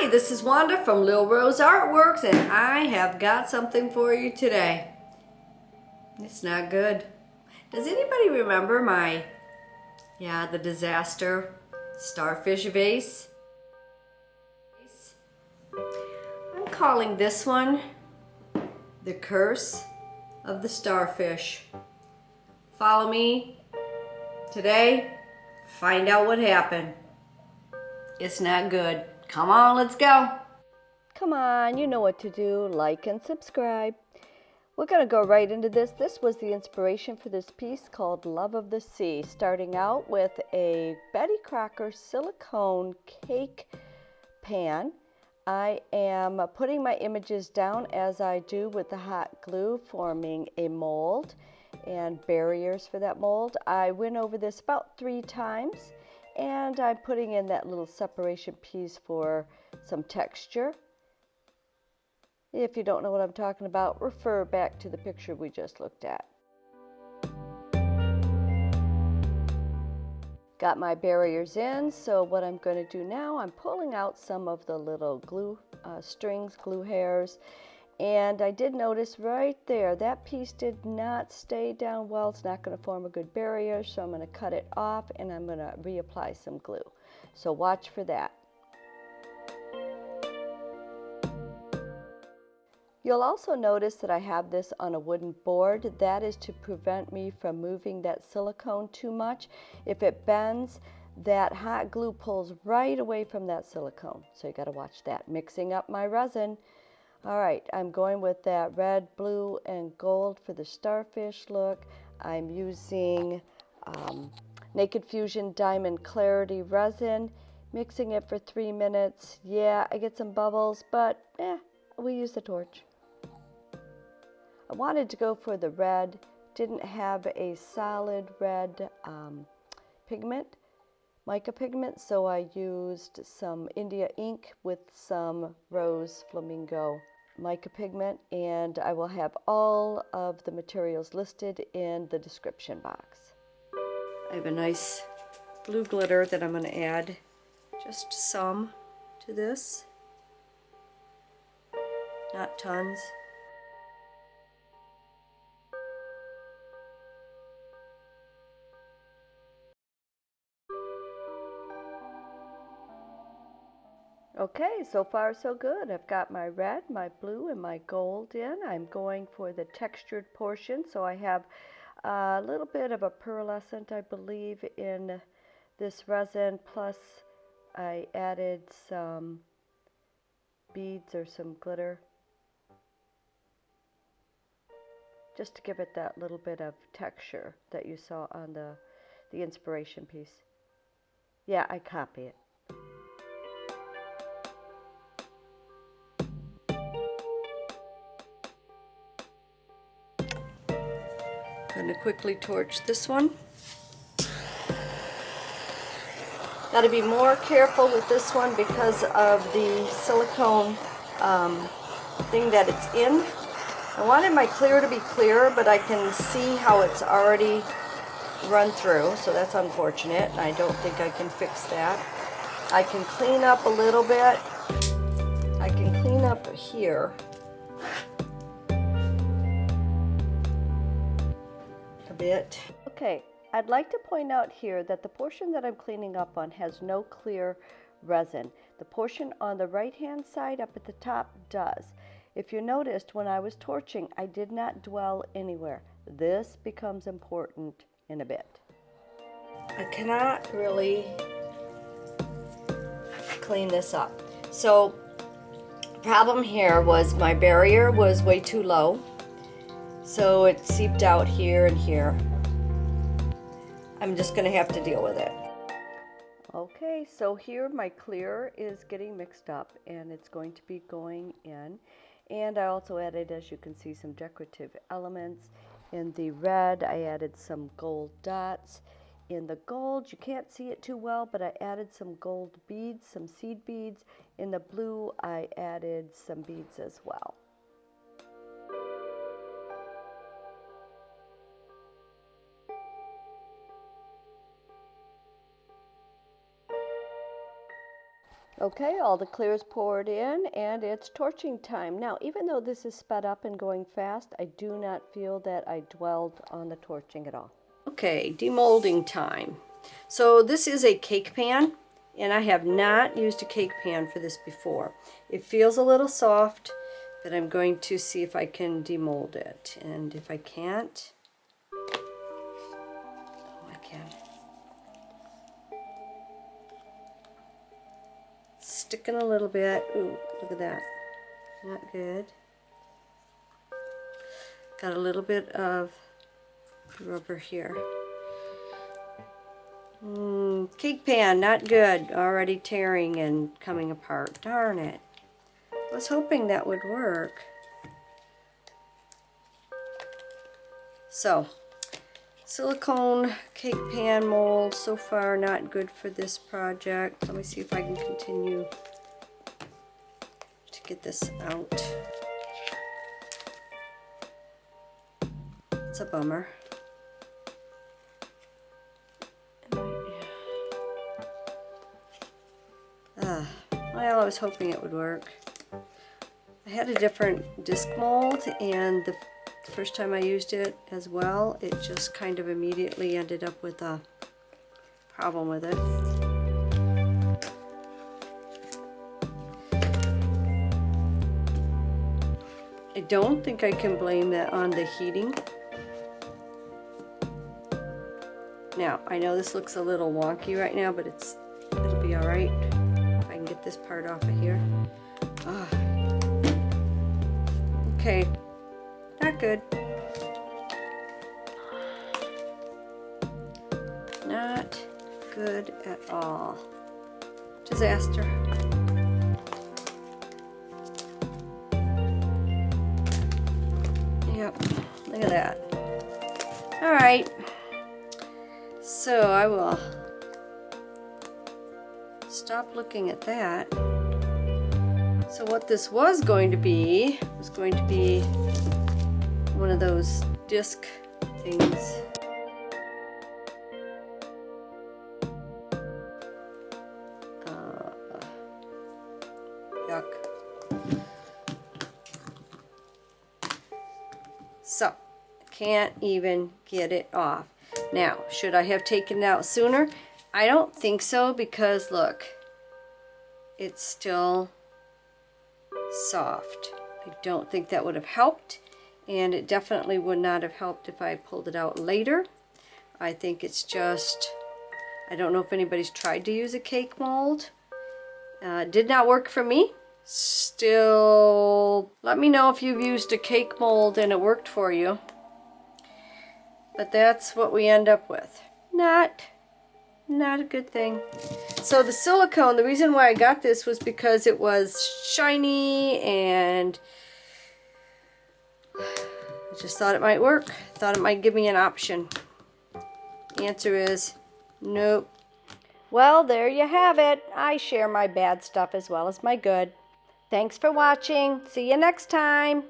Hi, this is Wanda from Lil Rose Artworks, and I have got something for you today. It's not good. Does anybody remember the disaster starfish vase? I'm calling this one The Curse of the Starfish. Follow me today, find out what happened. It's not good. Come on, let's go. Come on, you know what to do. Like and subscribe. We're going to go right into this. This was the inspiration for this piece called Love of the Sea. Starting out with a Betty Crocker silicone cake pan. I am putting my images down as I do with the hot glue, forming a mold and barriers for that mold. I went over this about 3 times, and I'm putting in that little separation piece for some texture. If you don't know what I'm talking about, refer back to the picture we just looked at. Got my barriers in, so what I'm going to do now, I'm pulling out some of the little glue strings, glue hairs, and I did notice right there, that piece did not stay down well. It's not going to form a good barrier, so I'm going to cut it off and I'm going to reapply some glue. So watch for that. You'll also notice that I have this on a wooden board. That is to prevent me from moving that silicone too much. If it bends, that hot glue pulls right away from that silicone. So you got to watch that. Mixing up my resin. All right, I'm going with that red, blue, and gold for the starfish look. I'm using Naked Fusion Diamond Clarity resin. Mixing it for 3 minutes. Yeah, I get some bubbles, but we use the torch. I wanted to go for the red, didn't have a solid red pigment, mica pigment, so I used some India ink with some rose flamingo mica pigment, and I will have all of the materials listed in the description box. I have a nice blue glitter that I'm going to add just some to this, not tons. Okay, so far so good. I've got my red, my blue, and my gold in. I'm going for the textured portion, so I have a little bit of a pearlescent, I believe, in this resin, plus I added some beads or some glitter, just to give it that little bit of texture that you saw on the inspiration piece. Yeah, I copy it. I'm going to quickly torch this one. Got to be more careful with this one because of the silicone thing that it's in. I wanted my clear to be clear, but I can see how it's already run through, so that's unfortunate, and I don't think I can fix that. I can clean up a little bit. I can clean up here. A bit. Okay, I'd like to point out here that the portion that I'm cleaning up on has no clear resin. The portion on the right hand side up at the top does. If you noticed, when I was torching, I did not dwell anywhere. This becomes important in a bit. I cannot really clean this up. So, problem here was my barrier was way too low. So it seeped out here and here. I'm just going to have to deal with it. Okay, so here my clear is getting mixed up and it's going to be going in. And I also added, as you can see, some decorative elements. In the red, I added some gold dots. In the gold, you can't see it too well, but I added some gold beads, some seed beads. In the blue, I added some beads as well. Okay, all the clear is poured in and it's torching time. Now, even though this is sped up and going fast, I do not feel that I dwelled on the torching at all. Okay, demolding time. So this is a cake pan, and I have not used a cake pan for this before. It feels a little soft, but I'm going to see if I can demold it. And if I can't, oh, I can. Sticking a little bit. Ooh, look at that. Not good. Got a little bit of rubber here. Cake pan, not good. Already tearing and coming apart. Darn it. I was hoping that would work. So, silicone cake pan mold, so far not good for this project. Let me see if I can continue to get this out. It's a bummer. Well, I was hoping it would work. I had a different disc mold, and the first time I used it as well, it just kind of immediately ended up with a problem with it. I don't think I can blame that on the heating. Now, I know this looks a little wonky right now, but it'll be all right. If I can get this part off of here. Okay, not good. Not good at all. Disaster. Yep, look at that. All right, so I will stop looking at that. So what this was going to be one of those disc things. Yuck. So, can't even get it off. Now, should I have taken it out sooner? I don't think so, because look, it's still soft. I don't think that would have helped, and it definitely would not have helped if I pulled it out later. I think it's just, I don't know if anybody's tried to use a cake mold. Did not work for me. Still, let me know if you've used a cake mold and it worked for you. But that's what we end up with. Not a good thing. So the silicone, the reason why I got this was because it was shiny, and I just thought it might work. Thought it might give me an option. The answer is nope. Well, there you have it. I share my bad stuff as well as my good. Thanks for watching. See you next time.